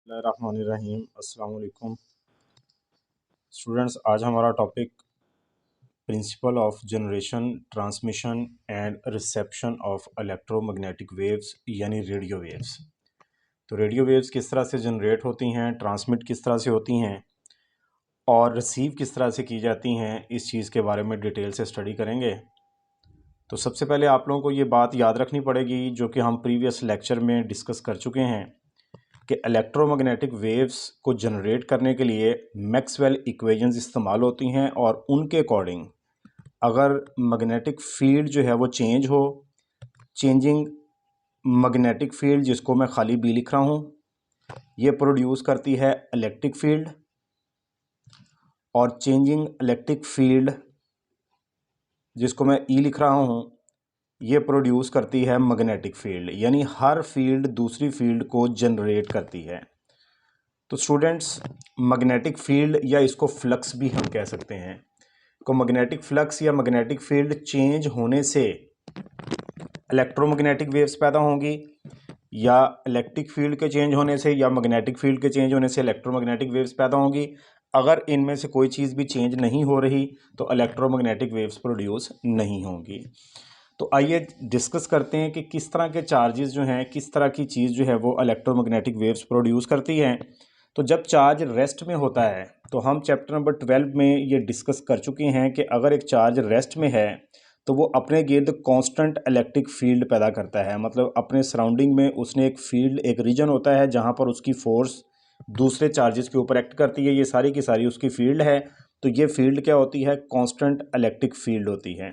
बिस्मिल्लाहिर्रहमानिर्रहीम। अस्सलाम वालेकुम स्टूडेंट्स, आज हमारा topic principle of generation, transmission and reception of electromagnetic waves यानी रेडियो वेव्स। तो रेडियो वेव्स किस तरह से जनरेट होती हैं, ट्रांसमिट किस तरह से होती हैं और रिसीव किस तरह से की जाती हैं, इस चीज़ के बारे में डिटेल से स्टडी करेंगे। तो सबसे पहले आप लोगों को ये बात याद रखनी पड़ेगी जो कि हम प्रीवियस लेक्चर में डिस्कस कर चुके हैं कि इलेक्ट्रोमैग्नेटिक वेव्स को जनरेट करने के लिए मैक्सवेल इक्वेशंस इस्तेमाल होती हैं और उनके अकॉर्डिंग अगर मैग्नेटिक फील्ड जो है वो चेंज हो, चेंजिंग मैग्नेटिक फील्ड जिसको मैं खाली बी लिख रहा हूँ, ये प्रोड्यूस करती है इलेक्ट्रिक फील्ड, और चेंजिंग इलेक्ट्रिक फील्ड जिसको मैं ई लिख रहा हूँ, ये प्रोड्यूस करती है मैग्नेटिक फील्ड। यानी हर फील्ड दूसरी फील्ड को जनरेट करती है। तो स्टूडेंट्स, मैग्नेटिक फील्ड या इसको फ्लक्स भी हम कह सकते हैं को मैग्नेटिक फ्लक्स या मैग्नेटिक फील्ड चेंज होने से इलेक्ट्रोमैग्नेटिक वेव्स पैदा होंगी, या इलेक्ट्रिक फील्ड के चेंज होने से या मैग्नेटिक फील्ड के चेंज होने से इलेक्ट्रोमैग्नेटिक वेव्स पैदा होंगी। अगर इनमें से कोई चीज़ भी चेंज नहीं हो रही तो इलेक्ट्रोमैग्नेटिक वेव्स प्रोड्यूस नहीं होंगी। तो आइए डिस्कस करते हैं कि किस तरह के चार्जेस जो हैं, किस तरह की चीज़ जो है वो इलेक्ट्रोमैग्नेटिक वेव्स प्रोड्यूस करती हैं। तो जब चार्ज रेस्ट में होता है तो हम चैप्टर नंबर 12 में ये डिस्कस कर चुके हैं कि अगर एक चार्ज रेस्ट में है तो वो अपने गिर्द कांस्टेंट इलेक्ट्रिक फील्ड पैदा करता है। मतलब अपने सराउंडिंग में उसने एक फील्ड, एक रीजन होता है जहाँ पर उसकी फोर्स दूसरे चार्जेस के ऊपर एक्ट करती है। ये सारी की सारी उसकी फील्ड है। तो ये फील्ड क्या होती है? कांस्टेंट इलेक्ट्रिक फील्ड होती है।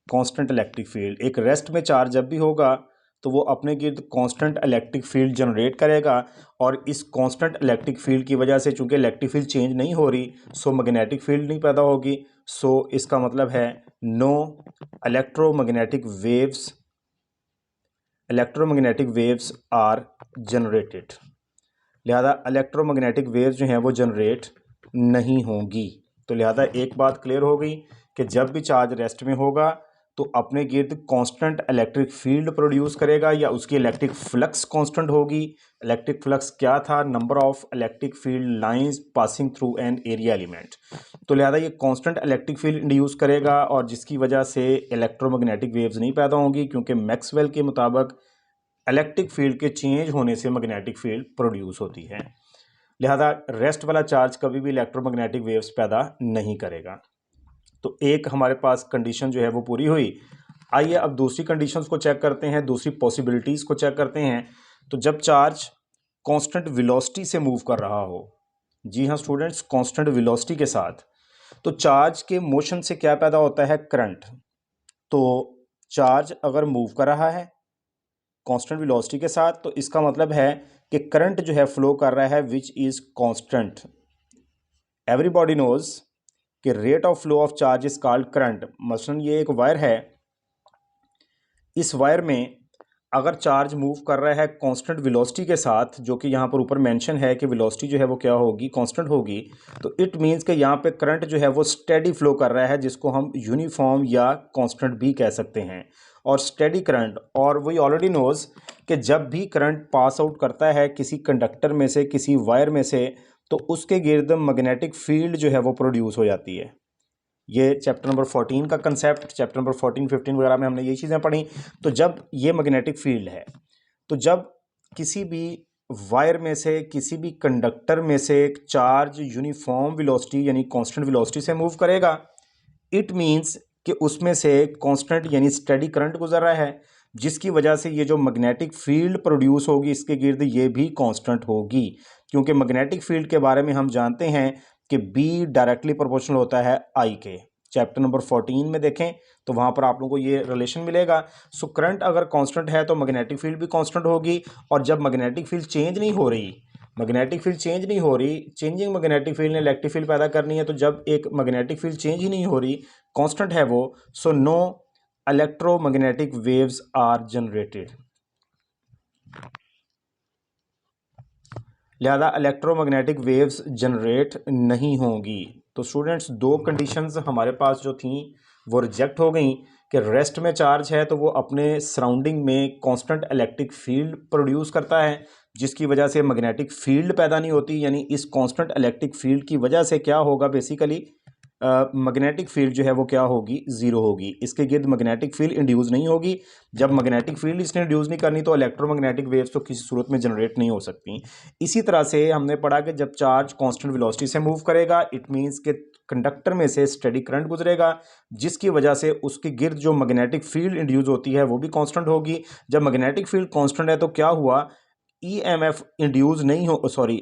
कांस्टेंट इलेक्ट्रिक फील्ड, एक रेस्ट में चार्ज जब भी होगा तो वो अपने गिर्द कांस्टेंट इलेक्ट्रिक फील्ड जनरेट करेगा, और इस कांस्टेंट इलेक्ट्रिक फील्ड की वजह से चूंकि इलेक्ट्रिक फील्ड चेंज नहीं हो रही, सो मैग्नेटिक फील्ड नहीं पैदा होगी। सो इसका मतलब है no electromagnetic waves are generated. लिहाजा इलेक्ट्रोमैग्नेटिक वेव्स जो हैं वो जनरेट नहीं होंगी। तो लिहाजा एक बात क्लियर हो गई कि जब भी चार्ज रेस्ट में होगा तो अपने गिर्द कांस्टेंट इलेक्ट्रिक फील्ड प्रोड्यूस करेगा, या उसकी इलेक्ट्रिक फ्लक्स कांस्टेंट होगी। इलेक्ट्रिक फ्लक्स क्या था? Number of electric field lines passing through an area element. तो लिहाजा ये कांस्टेंट इलेक्ट्रिक फील्ड इंड्यूस करेगा, और जिसकी वजह से इलेक्ट्रोमैग्नेटिक वेव्स नहीं पैदा होंगी, क्योंकि मैक्सवेल के मुताबिक इलेक्ट्रिक फील्ड के चेंज होने से मैग्नेटिक फील्ड प्रोड्यूस होती है। लिहाजा रेस्ट वाला चार्ज कभी भी इलेक्ट्रोमैग्नेटिक वेव्स पैदा नहीं करेगा। तो एक हमारे पास कंडीशन जो है वो पूरी हुई। आइए अब दूसरी कंडीशंस को चेक करते हैं, दूसरी पॉसिबिलिटीज़ को चेक करते हैं। तो जब चार्ज कांस्टेंट वेलोसिटी से मूव कर रहा हो, जी हाँ स्टूडेंट्स, कांस्टेंट वेलोसिटी के साथ, तो चार्ज के मोशन से क्या पैदा होता है? करंट। तो चार्ज अगर मूव कर रहा है कांस्टेंट वेलोसिटी के साथ, तो इसका मतलब है कि करंट जो है फ्लो कर रहा है which is constant. Everybody knows कि rate of flow of charge is called current. मसलन ये एक वायर है, इस वायर में अगर चार्ज मूव कर रहा है कांस्टेंट वेलोसिटी के साथ, जो कि यहाँ पर ऊपर मेंशन है कि वेलोसिटी जो है वो क्या होगी? कांस्टेंट होगी। तो इट मीन्स कि यहाँ पे करंट जो है वो स्टेडी फ्लो कर रहा है, जिसको हम यूनिफॉर्म या कांस्टेंट भी कह सकते हैं। और स्टेडी करंट, और वही ऑलरेडी नोज कि जब भी करंट पास आउट करता है किसी कंडक्टर में से, किसी वायर में से, तो उसके गिर्द मैग्नेटिक फील्ड जो है वो प्रोड्यूस हो जाती है। ये चैप्टर नंबर 14 का कंसेप्ट, चैप्टर नंबर 14, 15 वगैरह में हमने ये चीज़ें पढ़ी। तो जब ये मैग्नेटिक फील्ड है, तो जब किसी भी वायर में से, किसी भी कंडक्टर में से एक चार्ज यूनिफॉर्म वेलोसिटी यानी कांस्टेंट वेलोसिटी से मूव करेगा, इट मीन्स कि उसमें से कांस्टेंट यानी स्टेडी करंट गुजर रहा है, जिसकी वजह से ये जो मैग्नेटिक फील्ड प्रोड्यूस होगी इसके गिर्द ये भी कांस्टेंट होगी। क्योंकि मैग्नेटिक फील्ड के बारे में हम जानते हैं कि B डायरेक्टली प्रोपोर्शनल होता है I के। चैप्टर नंबर 14 में देखें तो वहाँ पर आप लोगों को ये रिलेशन मिलेगा। सो करंट अगर कांस्टेंट है तो मैग्नेटिक फील्ड भी कांस्टेंट होगी, और जब मैग्नेटिक फील्ड चेंज नहीं हो रही, चेंजिंग मैग्नेटिक फील्ड ने इलेक्ट्रिक फील्ड पैदा करनी है। तो जब एक मैग्नेटिक फील्ड चेंज ही नहीं हो रही, कांस्टेंट है वो, so no electromagnetic waves are generated. लिहाजा इलेक्ट्रोमैग्नेटिक वेव्स जनरेट नहीं होंगी। तो स्टूडेंट्स, दो कंडीशंस हमारे पास जो थी वो रिजेक्ट हो गई कि रेस्ट में चार्ज है तो वो अपने सराउंडिंग में कांस्टेंट इलेक्ट्रिक फील्ड प्रोड्यूस करता है, जिसकी वजह से मैग्नेटिक फील्ड पैदा नहीं होती, यानी इस कांस्टेंट इलेक्ट्रिक फील्ड की वजह से क्या होगा, बेसिकली मैग्नेटिक फील्ड जो है वो क्या होगी, ज़ीरो होगी। इसके गिर्द मैग्नेटिक फील्ड इंड्यूस नहीं होगी। जब मैग्नेटिक फील्ड इसने इंड्यूस नहीं करनी तो इलेक्ट्रोमैग्नेटिक वेव्स तो किसी सूरत में जनरेट नहीं हो सकती। इसी तरह से हमने पढ़ा कि जब चार्ज कांस्टेंट वेलोसिटी से मूव करेगा, इट मीन्स के कंडक्टर में से स्टेडी करंट गुजरेगा, जिसकी वजह से उसके गिर्द जो मैग्नेटिक फील्ड इंड्यूस होती है वो भी कांस्टेंट होगी। जब मैग्नेटिक फील्ड कांस्टेंट है तो क्या हुआ, ईएमएफ इंड्यूस नहीं हो, सॉरी,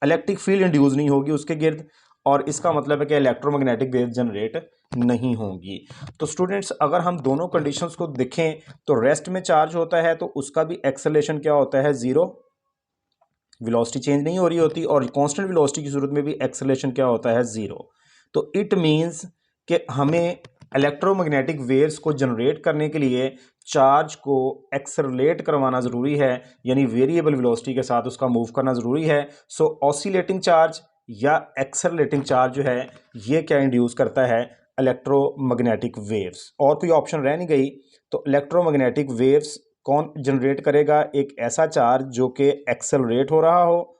इलेक्ट्रिक फील्ड इंड्यूस नहीं होगी उसके गिर्द, और इसका मतलब है कि इलेक्ट्रोमैग्नेटिक वेव जनरेट नहीं होंगी। तो स्टूडेंट्स, अगर हम दोनों कंडीशंस को देखें तो रेस्ट में चार्ज होता है तो उसका भी एक्सेलरेशन क्या होता है, ज़ीरो, वेलोसिटी चेंज नहीं हो रही होती, और कांस्टेंट वेलोसिटी की सूरत में भी एक्सेलरेशन क्या होता है, ज़ीरो। तो इट मीन्स कि हमें इलेक्ट्रोमैग्नेटिक वेव्स को जनरेट करने के लिए चार्ज को एक्सेलरेट करवाना ज़रूरी है, यानी वेरिएबल वेलोसिटी के साथ उसका मूव करना ज़रूरी है। सो ऑसिलेटिंग चार्ज या एक्सेलरेटिंग चार्ज जो है ये क्या इंड्यूस करता है, इलेक्ट्रोमैग्नेटिक वेव्स। और कोई ऑप्शन रह नहीं गई, तो इलेक्ट्रोमैग्नेटिक वेव्स कौन जनरेट करेगा, एक ऐसा चार्ज जो कि एक्सेलरेट हो रहा हो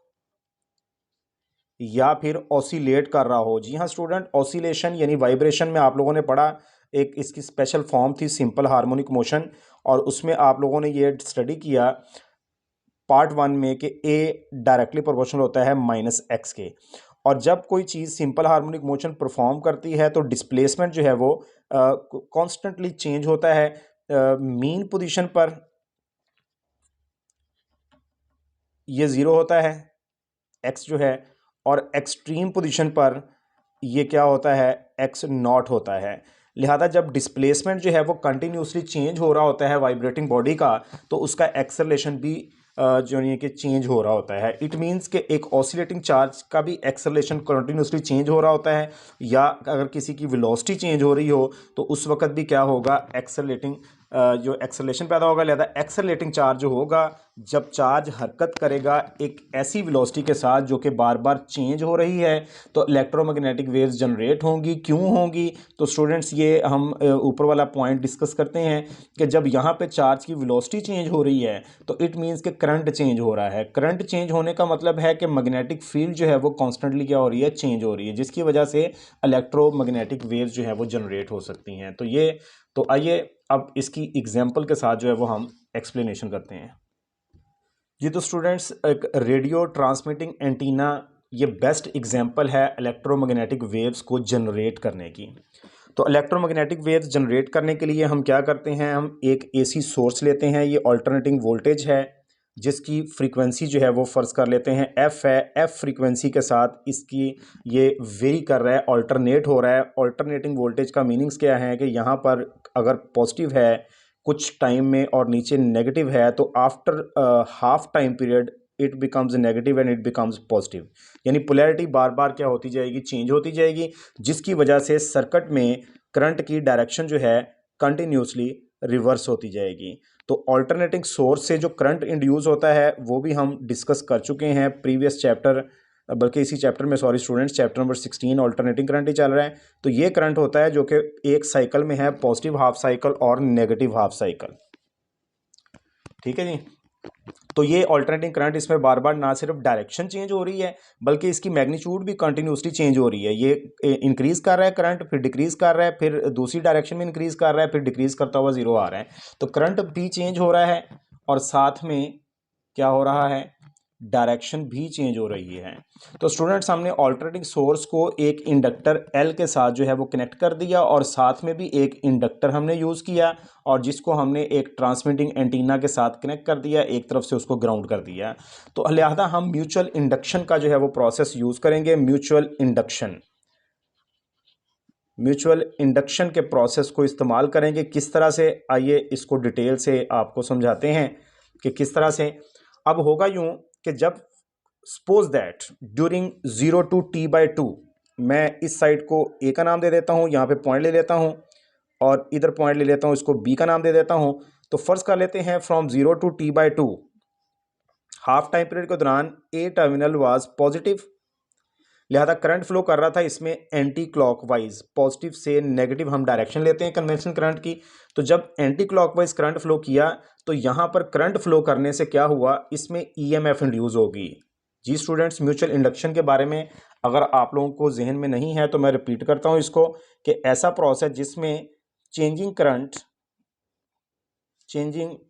या फिर ऑसिलेट कर रहा हो। जी हाँ स्टूडेंट, ऑसिलेशन यानी वाइब्रेशन में आप लोगों ने पढ़ा, एक इसकी स्पेशल फॉर्म थी सिंपल हार्मोनिक मोशन, और उसमें आप लोगों ने ये स्टडी किया पार्ट 1 में कि ए डायरेक्टली प्रोपोर्शनल होता है -x के। और जब कोई चीज़ सिंपल हार्मोनिक मोशन परफॉर्म करती है तो डिस्प्लेसमेंट जो है वो कॉन्स्टेंटली चेंज होता है। मीन पोजीशन पर ये ज़ीरो होता है x जो है, और एक्सट्रीम पोजीशन पर ये क्या होता है, x नॉट होता है। लिहाजा जब डिस्प्लेसमेंट जो है वो कंटिन्यूसली चेंज हो रहा होता है वाइब्रेटिंग बॉडी का, तो उसका एक्सेलरेशन भी जो ये कि चेंज हो रहा होता है। इट मीन्स कि एक ऑसिलेटिंग चार्ज का भी एक्सेलरेशन कंटिन्यूसली चेंज हो रहा होता है, या अगर किसी की वेलोसिटी चेंज हो रही हो तो उस वक्त भी क्या होगा, एक्सेलरेटिंग जो एक्सेलरेशन पैदा होगा। लिहाजा एक्सेलरेटिंग चार्ज जो होगा, जब चार्ज हरकत करेगा एक ऐसी वेलोसिटी के साथ जो कि बार बार चेंज हो रही है, तो इलेक्ट्रोमैग्नेटिक वेव्स जनरेट होंगी। क्यों होंगी, तो स्टूडेंट्स ये हम ऊपर वाला पॉइंट डिस्कस करते हैं कि जब यहाँ पे चार्ज की वेलोसिटी चेंज हो रही है तो इट मीन्स कि करंट चेंज हो रहा है। करंट चेंज होने का मतलब है कि मैग्नेटिक फील्ड जो है वो कॉन्स्टेंटली क्या हो रही है, चेंज हो रही है, जिसकी वजह से इलेक्ट्रोमैग्नेटिक वेव्स जो है वो जनरेट हो सकती हैं। तो आइए अब इसकी एग्जाम्पल के साथ जो है वो हम एक्सप्लेनेशन करते हैं। जी तो स्टूडेंट्स, एक रेडियो ट्रांसमिटिंग एंटीना ये बेस्ट एग्जांपल है इलेक्ट्रोमैग्नेटिक वेव्स को जनरेट करने की। तो इलेक्ट्रोमैग्नेटिक वेव्स जनरेट करने के लिए हम क्या करते हैं, हम एक एसी सोर्स लेते हैं, ये अल्टरनेटिंग वोल्टेज है, जिसकी फ्रीक्वेंसी जो है वो फ़र्ज़ कर लेते हैं एफ़ है। एफ़ फ्रीक्वेंसी के साथ इसकी ये वेरी कर रहा है, अल्टरनेट हो रहा है। अल्टरनेटिंग वोल्टेज का मीनिंग्स क्या है कि यहाँ पर अगर पॉजिटिव है कुछ टाइम में और नीचे नेगेटिव है, तो after half time period it becomes negative and it becomes positive, यानी पोलैरिटी बार बार क्या होती जाएगी, चेंज होती जाएगी, जिसकी वजह से सर्किट में करंट की डायरेक्शन जो है कंटिन्यूसली रिवर्स होती जाएगी। तो अल्टरनेटिंग सोर्स से जो करंट इंड्यूस होता है वो भी हम डिस्कस कर चुके हैं प्रीवियस चैप्टर, बल्कि इसी चैप्टर में, sorry students, chapter number 16 alternating current ही चल रहा है। तो ये करंट होता है जो कि एक साइकिल में है पॉजिटिव हाफ साइकिल और नेगेटिव हाफ साइकिल, ठीक है जी। तो ये अल्टरनेटिंग करंट, इसमें बार बार ना सिर्फ डायरेक्शन चेंज हो रही है बल्कि इसकी मैग्नीट्यूड भी कंटिन्यूसली चेंज हो रही है। ये इंक्रीज कर रहा है करंट, फिर डिक्रीज कर रहा है, फिर दूसरी डायरेक्शन में इंक्रीज कर रहा है, फिर डिक्रीज करता हुआ जीरो आ रहा है। तो करंट भी चेंज हो रहा है और साथ में क्या हो रहा है, डायरेक्शन भी चेंज हो रही है। तो स्टूडेंट्स, हमने ऑल्टरनेटिंग सोर्स को एक इंडक्टर L के साथ जो है वो कनेक्ट कर दिया, और साथ में भी एक इंडक्टर हमने यूज़ किया, और जिसको हमने एक ट्रांसमिटिंग एंटीना के साथ कनेक्ट कर दिया, एक तरफ से उसको ग्राउंड कर दिया। तो लिहाजा हम म्यूचुअल इंडक्शन का जो है वो प्रोसेस यूज़ करेंगे। म्यूचुअल इंडक्शन के प्रोसेस को इस्तेमाल करेंगे। किस तरह से, आइए इसको डिटेल से आपको समझाते हैं कि किस तरह से। अब होगा यूं कि जब suppose that during 0 to t/2, मैं इस साइड को ए का नाम दे देता हूं, यहां पे पॉइंट ले लेता हूं, और इधर पॉइंट ले लेता हूं, इसको बी का नाम दे देता हूं। तो फर्ज कर लेते हैं from 0 to t/2 half time period के दौरान ए टर्मिनल वाज पॉजिटिव, लिहाजा करंट फ्लो कर रहा था इसमें एंटी क्लॉकवाइज, पॉजिटिव से नेगेटिव हम डायरेक्शन लेते हैं कन्वेंशनल करंट की। तो जब एंटी क्लॉकवाइज करंट फ्लो किया तो यहाँ पर करंट फ्लो करने से क्या हुआ, इसमें ईएमएफ इंड्यूस होगी। जी स्टूडेंट्स, म्यूचुअल इंडक्शन के बारे में अगर आप लोगों को जहन में नहीं है तो मैं रिपीट करता हूँ इसको, कि ऐसा प्रोसेस जिसमें changing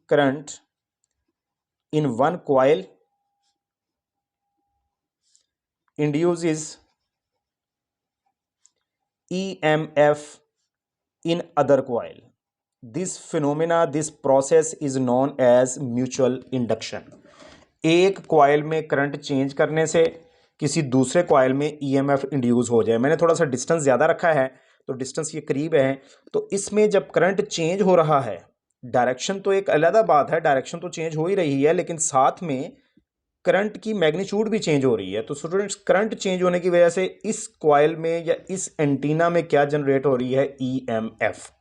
current in one coil induces EMF in other coil. This process is known as mutual induction. एक कॉइल में करंट चेंज करने से किसी दूसरे कॉइल में EMF इंड्यूस हो जाए। मैंने थोड़ा सा डिस्टेंस ज़्यादा रखा है तो डिस्टेंस ये करीब है। तो इसमें जब करंट चेंज हो रहा है, डायरेक्शन तो एक अलग बात है, डायरेक्शन तो चेंज हो ही रही है, लेकिन साथ में करंट की मैग्नीट्यूड भी चेंज हो रही है। तो स्टूडेंट्स, करंट चेंज होने की वजह से इस कॉइल में या इस एंटीना में क्या जनरेट हो रही है, ईएमएफ।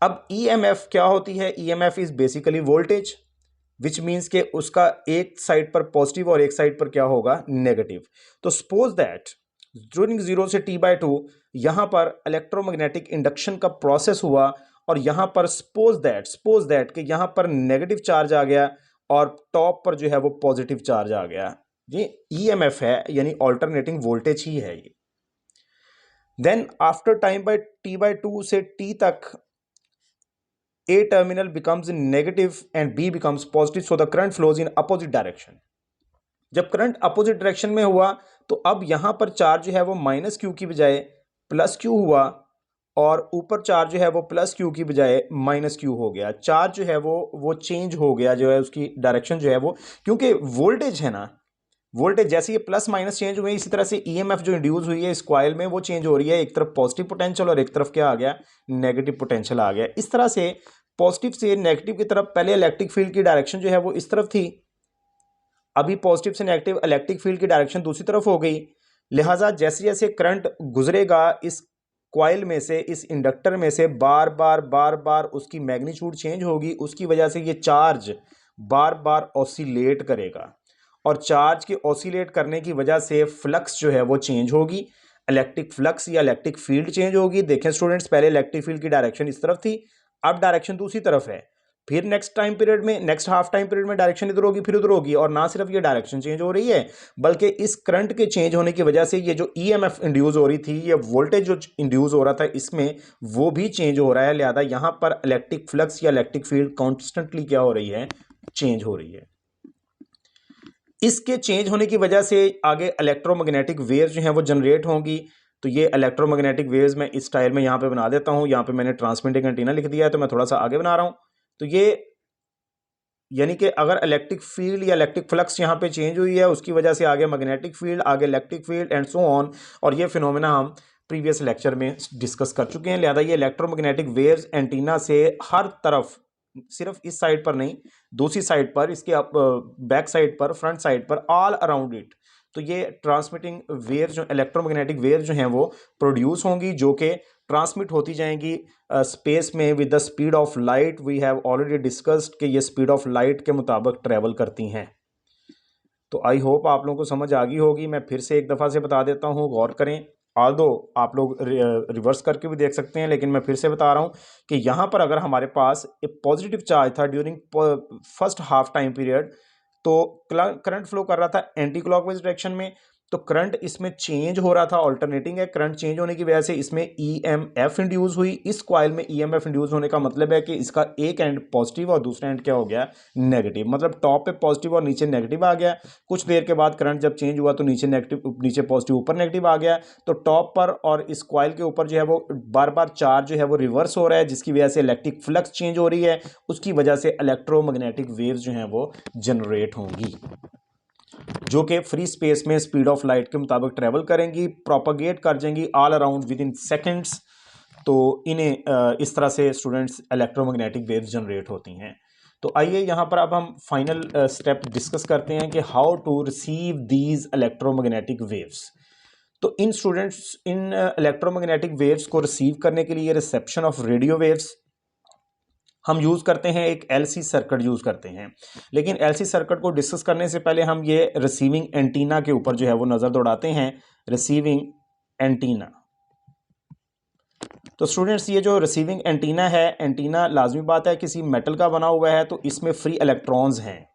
अब ईएमएफ क्या होती है, EMF is basically voltage, which means के उसका एक साइड पर पॉजिटिव और एक साइड पर क्या होगा, नेगेटिव। तो सपोज दैट ड्यूरिंग 0 से t/2 यहां पर इलेक्ट्रोमैग्नेटिक इंडक्शन का प्रोसेस हुआ और यहां पर सपोज दैट कि यहां पर नेगेटिव चार्ज आ गया और टॉप पर जो है वो पॉजिटिव चार्ज आ गया। ये ईएमएफ है, यानी ऑल्टरनेटिंग वोल्टेज ही है ये। Then after time bye t/2 से t तक A terminal becomes negative and B becomes positive, so the current flows in opposite direction. जब करंट अपोजिट डायरेक्शन में हुआ तो अब यहां पर चार्ज जो है वो माइनस क्यू की बजाय प्लस क्यू हुआ और ऊपर चार्ज जो है वो प्लस क्यू की बजाय माइनस क्यू हो गया। चार्ज जो है वो चेंज हो गया, जो है उसकी डायरेक्शन जो है वो, क्योंकि वोल्टेज है ना, वोल्टेज जैसे ये प्लस माइनस चेंज हुए इसी तरह से ईएमएफ जो इंड्यूस हुई है इस कॉइल में वो चेंज हो रही है। एक तरफ पॉजिटिव पोटेंशियल और एक तरफ क्या आ गया, नेगेटिव पोटेंशियल आ गया। इस तरह से पॉजिटिव से नेगेटिव की तरफ पहले इलेक्ट्रिक फील्ड की डायरेक्शन जो है वो इस तरफ थी, अभी पॉजिटिव से नेगेटिव इलेक्ट्रिक फील्ड की डायरेक्शन दूसरी तरफ हो गई। लिहाजा जैसे जैसे करंट गुजरेगा इस कॉइल में से, इस इंडक्टर में से, बार बार उसकी मैग्नीट्यूड चेंज होगी। उसकी वजह से ये चार्ज बार बार ऑसिलेट करेगा और चार्ज के ऑसिलेट करने की वजह से फ्लक्स जो है वो चेंज होगी, इलेक्ट्रिक फ्लक्स या इलेक्ट्रिक फील्ड चेंज होगी। देखें स्टूडेंट्स, पहले इलेक्ट्रिक फील्ड की डायरेक्शन इस तरफ थी, अब डायरेक्शन दूसरी तरफ है। फिर नेक्स्ट हाफ टाइम पीरियड में डायरेक्शन इधर होगी फिर उधर होगी, और ना सिर्फ ये डायरेक्शन चेंज हो रही है बल्कि इस करंट के चेंज होने की वजह से ये जो ईएमएफ इंड्यूस हो रही थी, ये वोल्टेज जो इंड्यूस हो रहा था इसमें, वो भी चेंज हो रहा है। लिहाजा यहां पर इलेक्ट्रिक फ्लक्स या इलेक्ट्रिक फील्ड कॉन्स्टेंटली क्या हो रही है, चेंज हो रही है। इसके चेंज होने की वजह से आगे इलेक्ट्रोमैग्नेटिक वेव्स जो हैं वो जनरेट होंगी। तो ये इलेक्ट्रोमैग्नेटिक वेव्स मैं इस स्टाइल में यहाँ पे बना देता हूँ। यहाँ पे मैंने ट्रांसमिटिंग एंटीना लिख दिया है तो मैं थोड़ा सा आगे बना रहा हूँ। तो ये यानी कि अगर इलेक्ट्रिक फील्ड या इलेक्ट्रिक फ्लक्स यहाँ पे चेंज हुई है उसकी वजह से आगे मैग्नेटिक फील्ड, आगे electric field and so on, और ये फिनोमेना हम प्रीवियस लेक्चर में डिस्कस कर चुके हैं। लिहाजा ये इलेक्ट्रोमैग्नेटिक वेव्स एंटीना से हर तरफ, सिर्फ इस साइड पर नहीं, दूसरी साइड पर, इसके बैक साइड पर, फ्रंट साइड पर, ऑल अराउंड इट, तो ये ट्रांसमिटिंग वेव्स जो इलेक्ट्रोमैग्नेटिक वेव्स जो हैं वो प्रोड्यूस होंगी, जो कि ट्रांसमिट होती जाएंगी स्पेस में with the speed of light. We have already discussed कि ये स्पीड ऑफ लाइट के मुताबिक ट्रेवल करती हैं। तो आई होप आप लोगों को समझ आ गई होगी। मैं फिर से एक दफ़ा से बता देता हूँ, गौर करें। आल्दो आप लोग रिवर्स करके भी देख सकते हैं, लेकिन मैं फिर से बता रहा हूँ कि यहाँ पर अगर हमारे पास एक पॉजिटिव चार्ज था during first half time period, तो करंट फ्लो कर रहा था एंटी क्लॉकवाइज डायरेक्शन में, तो करंट इसमें चेंज हो रहा था, ऑल्टरनेटिंग है। करंट चेंज होने की वजह से इसमें ईएमएफ इंड्यूस हुई। इस कॉइल में ईएमएफ इंड्यूस होने का मतलब है कि इसका एक एंड पॉजिटिव और दूसरा एंड क्या हो गया, नेगेटिव। मतलब टॉप पे पॉजिटिव और नीचे नेगेटिव आ गया। कुछ देर के बाद करंट जब चेंज हुआ तो नीचे नेगेटिव, नीचे पॉजिटिव, ऊपर नेगेटिव आ गया। तो टॉप पर और इस कॉइल के ऊपर जो है वो बार बार चार्ज जो है वो रिवर्स हो रहा है, जिसकी वजह से इलेक्ट्रिक फ्लक्स चेंज हो रही है। उसकी वजह से इलेक्ट्रोमैग्नेटिक वेव्स जो हैं वो जनरेट होंगी, जो कि फ्री स्पेस में स्पीड ऑफ लाइट के मुताबिक ट्रेवल करेंगी, प्रोपागेट कर जाएंगी all around with in seconds. तो इन्हें इस तरह से स्टूडेंट्स इलेक्ट्रोमैग्नेटिक वेव्स जनरेट होती हैं। तो आइए यहाँ पर अब हम फाइनल स्टेप डिस्कस करते हैं कि how to receive these electromagnetic waves. तो इन स्टूडेंट्स, इन इलेक्ट्रोमैग्नेटिक वेव्स को रिसीव करने के लिए रिसेप्शन ऑफ रेडियो वेव्स हम यूज़ करते हैं, एक एलसी सर्किट यूज़ करते हैं। लेकिन एलसी सर्किट को डिस्कस करने से पहले हम ये रिसीविंग एंटीना के ऊपर जो है वो नज़र दौड़ाते हैं। Receiving antenna. तो स्टूडेंट्स ये जो रिसीविंग एंटीना है, एंटीना लाजमी बात है किसी मेटल का बना हुआ है, तो इसमें फ्री इलेक्ट्रॉन्स हैं।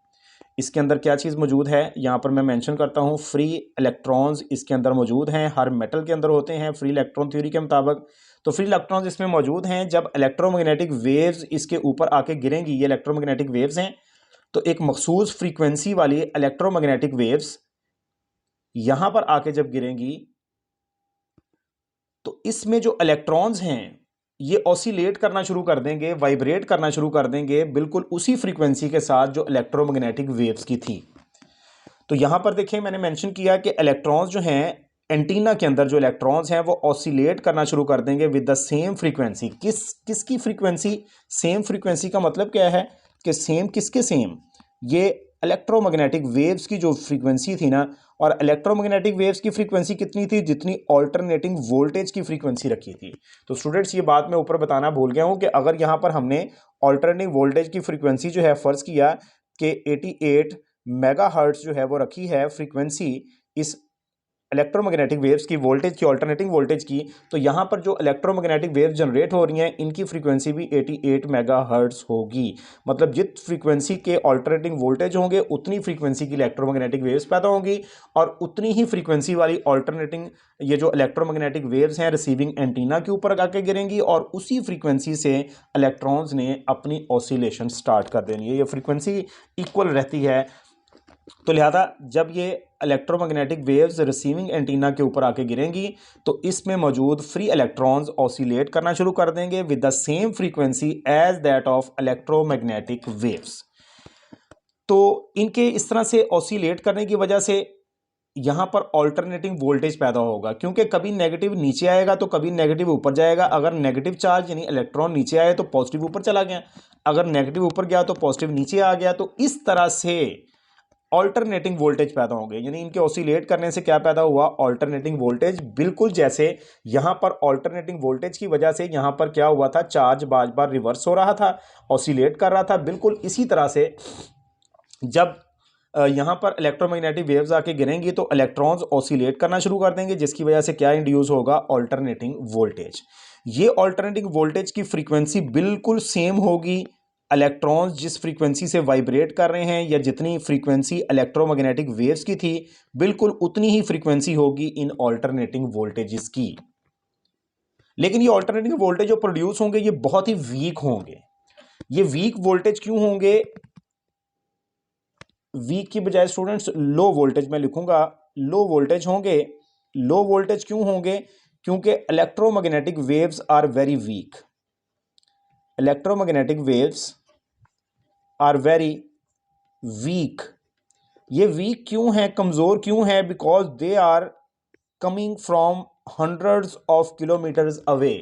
इसके अंदर क्या चीज़ मौजूद है, यहाँ पर मैं मेंशन करता हूँ, फ्री इलेक्ट्रॉन्स इसके अंदर मौजूद हैं। हर मेटल के अंदर होते हैं फ्री इलेक्ट्रॉन थ्योरी के मुताबिक। तो फ्री इलेक्ट्रॉन्स इसमें मौजूद हैं। जब इलेक्ट्रोमैग्नेटिक वेव्स इसके ऊपर आके गिरेंगी, ये इलेक्ट्रोमैग्नेटिक वेव्स हैं, तो एक मखसूस फ्रीक्वेंसी वाली इलेक्ट्रोमैग्नेटिक वेव्स यहाँ पर आके जब गिरेंगी, तो इसमें जो इलेक्ट्रॉन्स हैं ये ऑसिलेट करना शुरू कर देंगे, वाइब्रेट करना शुरू कर देंगे, बिल्कुल उसी फ्रीक्वेंसी के साथ जो इलेक्ट्रोमैग्नेटिक वेव्स की थी। तो यहां पर देखिए मैंने मेंशन किया कि इलेक्ट्रॉन्स जो हैं, एंटीना के अंदर जो इलेक्ट्रॉन्स हैं वो ऑसिलेट करना शुरू कर देंगे विद द सेम फ्रीक्वेंसी। किसकी फ्रीक्वेंसी? सेम फ्रीक्वेंसी का मतलब क्या है कि सेम किसके सेम? ये इलेक्ट्रोमैग्नेटिक वेव्स की जो फ्रीक्वेंसी थी ना, और इलेक्ट्रोमैग्नेटिक वेव्स की फ्रीक्वेंसी कितनी थी? जितनी ऑल्टरनेटिंग वोल्टेज की फ्रीक्वेंसी रखी थी। तो स्टूडेंट्स ये बात मैं ऊपर बताना भूल गया हूं कि अगर यहां पर हमने ऑल्टरनेटिंग वोल्टेज की फ्रीक्वेंसी जो है फर्ज किया कि 88 मेगाहर्ट्ज जो है वो रखी है फ्रीक्वेंसी इस इलेक्ट्रोमैग्नेटिक वेव्स की, वोल्टेज की, ऑल्टरनेटिंग वोल्टेज की, तो यहाँ पर जो इलेक्ट्रोमैग्नेटिक वेव्स जनरेट हो रही हैं इनकी फ्रीक्वेंसी भी 88 मेगाहर्ट्ज होगी। मतलब जित फ्रीक्वेंसी के ऑल्टरनेटिंग वोल्टेज होंगे उतनी फ्रीक्वेंसी की इलेक्ट्रोमैग्नेटिक वेव्स पैदा होंगी, और उतनी ही फ्रीक्वेंसी वाली ऑल्टरनेटिंग ये जो इलेक्ट्रोमैग्नेटिक वेव्स हैं रिसीविंग एंटीना के ऊपर आके गिरेंगी, और उसी फ्रीक्वेंसी से इलेक्ट्रॉन्स ने अपनी ऑसिलेशन स्टार्ट कर देनी है। ये फ्रीक्वेंसी इक्वल रहती है। तो लिहाजा जब ये इलेक्ट्रोमैग्नेटिक वेव्स रिसीविंग एंटीना के ऊपर आके गिरेंगी, तो इसमें मौजूद फ्री इलेक्ट्रॉन्स ऑसिलेट करना शुरू कर देंगे with the same frequency as that of electromagnetic waves. तो इनके इस तरह से ऑसिलेट करने की वजह से यहां पर ऑल्टरनेटिंग वोल्टेज पैदा होगा, क्योंकि कभी नेगेटिव नीचे आएगा तो कभी नेगेटिव ऊपर जाएगा। अगर नेगेटिव चार्ज यानी इलेक्ट्रॉन नीचे आए तो पॉजिटिव ऊपर चला गया, अगर नेगेटिव ऊपर गया तो पॉजिटिव नीचे आ गया। तो इस तरह से ऑल्टरनेटिंग वोल्टेज पैदा होंगे, यानी इनके ऑसिलेट करने से क्या पैदा हुआ? Alternating voltage. बिल्कुल जैसे यहां पर ऑल्टरनेटिंग वोल्टेज की वजह से यहां पर क्या हुआ था, चार्ज बार बार रिवर्स हो रहा था, ऑसिलेट कर रहा था। बिल्कुल इसी तरह से जब यहां पर इलेक्ट्रोमैग्नेटिक वेव्स आके गिरेंगी तो इलेक्ट्रॉन्स ऑसिलेट करना शुरू कर देंगे, जिसकी वजह से क्या इंड्यूस होगा? Alternating voltage. ये ऑल्टरनेटिंग वोल्टेज की फ्रीक्वेंसी बिल्कुल सेम होगी। इलेक्ट्रॉन्स जिस फ्रीक्वेंसी से वाइब्रेट कर रहे हैं या जितनी फ्रीक्वेंसी इलेक्ट्रोमैग्नेटिक वेव्स की थी, बिल्कुल उतनी ही फ्रीक्वेंसी होगी इन ऑल्टरनेटिंग वोल्टेजेस की। लेकिन ये ऑल्टरनेटिंग वोल्टेज जो प्रोड्यूस होंगे ये बहुत ही वीक होंगे। ये वीक वोल्टेज क्यों होंगे? वीक की बजाय स्टूडेंट्स लो वोल्टेज मैं लिखूंगा, लो वोल्टेज होंगे। लो वोल्टेज क्यों होंगे? क्योंकि electromagnetic waves are very weak. Electromagnetic waves are very weak. ये वीक क्यों है, कमजोर क्यों है? Because they are coming from hundreds of kilometres away.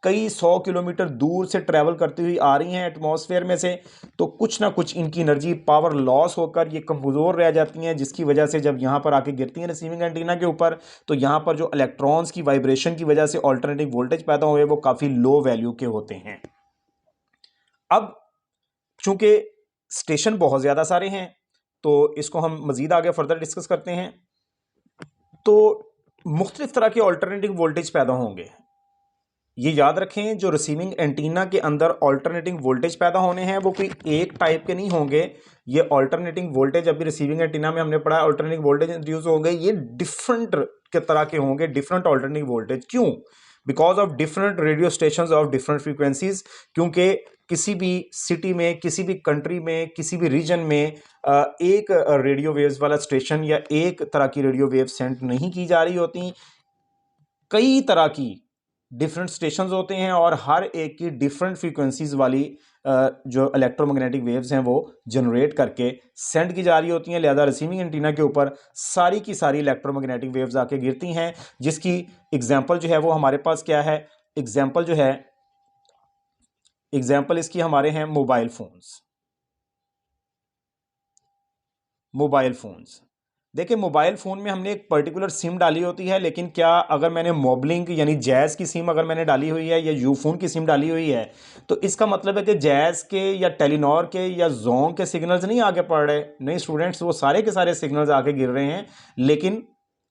कई 100 किलोमीटर दूर से ट्रैवल करती हुई आ रही हैं एटमॉस्फेयर में से, तो कुछ ना कुछ इनकी एनर्जी पावर लॉस होकर ये कमजोर रह जाती हैं, जिसकी वजह से जब यहां पर आके गिरती हैं रिसीविंग एंटीना के ऊपर, तो यहां पर जो इलेक्ट्रॉन्स की वाइब्रेशन की वजह से ऑल्टरनेटिव वोल्टेज पैदा हुए वो काफी लो वैल्यू के होते हैं। अब चूंकि स्टेशन बहुत ज्यादा सारे हैं तो इसको हम मजीद आगे फर्दर डिस्कस करते हैं। तो मुख्तलिफ तरह के ऑल्टरनेटिंग वोल्टेज पैदा होंगे। ये याद रखें, जो रिसीविंग एंटीना के अंदर ऑल्टरनेटिंग वोल्टेज पैदा होने हैं वो कोई एक टाइप के नहीं होंगे। ये ऑल्टरनेटिंग वोल्टेज अभी रिसीविंग एंटीना में हमने पढ़ा, ऑल्टरनेटिंग वोल्टेज इंट्रोड्यूस होंगे, ये डिफरेंट के तरह के होंगे, डिफरेंट ऑल्टरनेटिंग वोल्टेज। क्यों? Because of different radio station of different frequencies. क्योंकि किसी भी सिटी में, किसी भी कंट्री में, किसी भी रीजन में एक रेडियो वेव्स वाला स्टेशन या एक तरह की रेडियो वेव सेंड नहीं की जा रही होती, कई तरह की डिफरेंट स्टेशंस होते हैं और हर एक की डिफरेंट फ्रीक्वेंसीज वाली जो इलेक्ट्रोमैग्नेटिक वेव्स हैं वो जनरेट करके सेंड की जा रही होती हैं। लिहाजा रिसीविंग एंटीना के ऊपर सारी की सारी इलेक्ट्रोमैग्नेटिक वेव्स आके गिरती हैं, जिसकी एग्जांपल जो है वो हमारे पास क्या है? एग्जांपल जो है, एग्जांपल इसकी हमारे हैं मोबाइल फोन्स। मोबाइल फोन्स देखिए, मोबाइल फ़ोन में हमने एक पर्टिकुलर सिम डाली होती है, लेकिन क्या अगर मैंने मोबलिंक यानी जैज़ की सिम अगर मैंने डाली हुई है या यूफोन की सिम डाली हुई है, तो इसका मतलब है कि जैज़ के या टेलीनॉर के या जोंग के सिग्नल्स नहीं आगे पड़ रहे। नहीं स्टूडेंट्स, वो सारे के सारे सिग्नल्स आगे गिर रहे हैं, लेकिन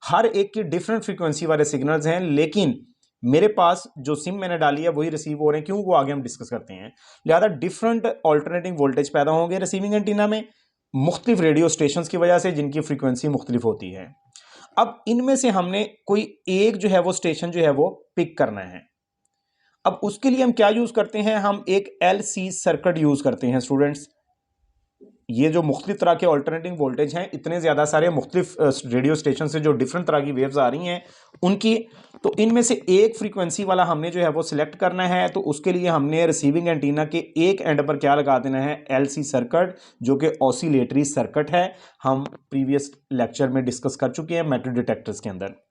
हर एक की डिफरेंट फ्रीक्वेंसी वाले सिग्नल्स हैं, लेकिन मेरे पास जो सिम मैंने डाली है वही रिसीव हो रहे हैं। क्यों, वो आगे हम डिस्कस करते हैं। लिहाजा डिफरेंट ऑल्टरनेटिंग वोल्टेज पैदा होंगे रिसीविंग एंटीना में मुख्तलिफ रेडियो स्टेशंस की वजह से, जिनकी फ्रीक्वेंसी मुख्तलिफ होती है। अब इनमें से हमने कोई एक जो है वो स्टेशन जो है वो पिक करना है। अब उसके लिए हम क्या यूज करते हैं, हम एक LC सर्किट यूज करते हैं स्टूडेंट्स। ये जो मुख्तलिफ तरह के ऑल्टरनेटिंग वोल्टेज हैं, इतने ज़्यादा सारे मुख्तलिफ रेडियो स्टेशन से जो डिफरेंट तरह की वेव्स आ रही हैं उनकी, तो इनमें से एक फ्रीक्वेंसी वाला हमने जो है वो सिलेक्ट करना है। तो उसके लिए हमने रिसीविंग एंटीना के एक एंड पर क्या लगा देना है, LC सर्किट, जो कि ऑसिलेटरी सर्किट है। हम प्रीवियस लेक्चर में डिस्कस कर चुके हैं मेटल डिटेक्टर्स के अंदर।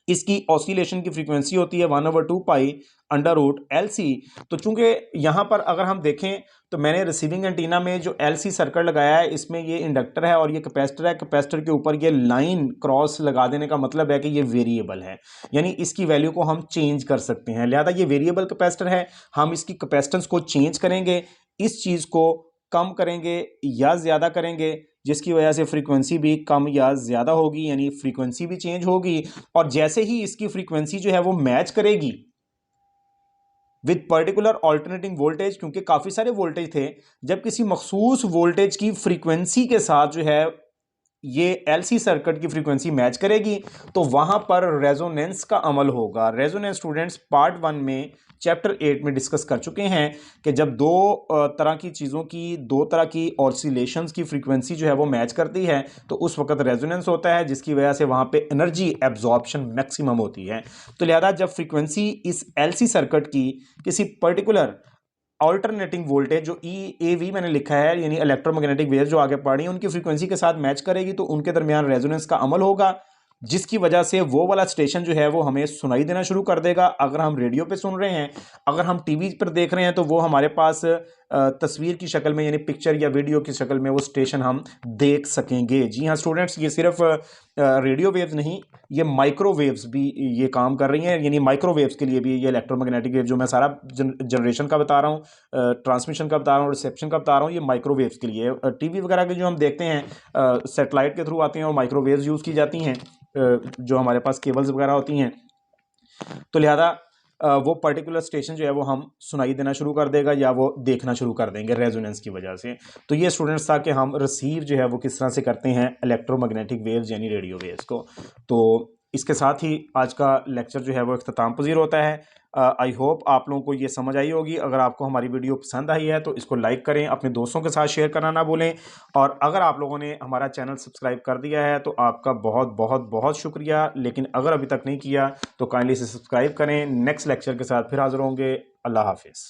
इसकी ऑसिलेशन की फ्रीक्वेंसी होती है 1/2 पाई अंडर रूट LC। तो चूंकि यहां पर अगर हम देखें तो मैंने रिसीविंग एंटीना में जो LC सर्किट लगाया है, इसमें ये इंडक्टर है और ये कैपेसिटर है। कैपेसिटर के ऊपर ये लाइन क्रॉस लगा देने का मतलब है कि ये वेरिएबल है, यानी इसकी वैल्यू को हम चेंज कर सकते हैं। लिहाजा ये वेरिएबल कैपेसिटर है, हम इसकी कैपेसिटेंस को चेंज करेंगे, इस चीज को कम करेंगे या ज्यादा करेंगे, जिसकी वजह से फ्रीक्वेंसी भी कम या ज्यादा होगी, यानी फ्रीक्वेंसी भी चेंज होगी। और जैसे ही इसकी फ्रीक्वेंसी जो है वो मैच करेगी विद पर्टिकुलर ऑल्टरनेटिंग वोल्टेज, क्योंकि काफी सारे वोल्टेज थे, जब किसी मखसूस वोल्टेज की फ्रीक्वेंसी के साथ जो है ये LC सर्किट की फ्रीक्वेंसी मैच करेगी, तो वहां पर रेजोनेंस का अमल होगा। रेजोनेंस स्टूडेंट्स पार्ट 1 में चैप्टर 8 में डिस्कस कर चुके हैं कि जब दो तरह की चीज़ों की, दो तरह की ऑसिलेशंस की फ्रीक्वेंसी जो है वो मैच करती है, तो उस वक्त रेजोनेंस होता है, जिसकी वजह से वहां पे एनर्जी एब्जॉर्प्शन मैक्सिमम होती है। तो लिहाजा जब फ्रीक्वेंसी इस LC सर्किट की किसी पर्टिकुलर ऑल्टरनेटिंग वोल्टेज जो EAV मैंने लिखा है, यानी इलेक्ट्रोमैग्नेटिक वेव जो आगे पढ़ रही है, उनकी फ्रीक्वेंसी के साथ मैच करेगी, तो उनके दरमियान रेजोनेंस का अमल होगा, जिसकी वजह से वो वाला स्टेशन जो है वो हमें सुनाई देना शुरू कर देगा। अगर हम रेडियो पे सुन रहे हैं, अगर हम टीवी पर देख रहे हैं, तो वो हमारे पास तस्वीर की शक्ल में, यानी पिक्चर या वीडियो की शक्ल में वो स्टेशन हम देख सकेंगे। जी हाँ स्टूडेंट्स, ये सिर्फ रेडियो वेव्स नहीं, ये माइक्रोवेव्स भी ये काम कर रही हैं। यानी माइक्रोवेव्स के लिए भी ये इलेक्ट्रोमैग्नेटिक वेव जो मैं सारा जनरेशन का बता रहा हूँ, ट्रांसमिशन का बता रहा हूँ, रिसेप्शन का बता रहा हूँ, ये माइक्रोवेव्स के लिए। टीवी वगैरह के जो हम देखते हैं सेटेलाइट के थ्रू आते हैं और माइक्रोवेव्स यूज़ की जाती हैं, जो हमारे पास केबल्स वगैरह होती हैं। तो लिहाजा वो पर्टिकुलर स्टेशन जो है वो हम सुनाई देना शुरू कर देगा या वो देखना शुरू कर देंगे रेजोनेंस की वजह से। तो ये स्टूडेंट्स था कि हम रिसीव जो है वो किस तरह से करते हैं इलेक्ट्रोमैग्नेटिक वेव्स यानी रेडियो वेव्स को। तो इसके साथ ही आज का लेक्चर जो है वो इख्तिताम पजीर होता है। आई होप आप लोगों को ये समझ आई होगी। अगर आपको हमारी वीडियो पसंद आई है तो इसको लाइक करें, अपने दोस्तों के साथ शेयर करना ना भूलें। और अगर आप लोगों ने हमारा चैनल सब्सक्राइब कर दिया है तो आपका बहुत बहुत बहुत शुक्रिया, लेकिन अगर अभी तक नहीं किया तो काइंडली से सब्सक्राइब करें। नेक्स्ट लेक्चर के साथ फिर हाजिर होंगे। अल्लाह हाफिज़।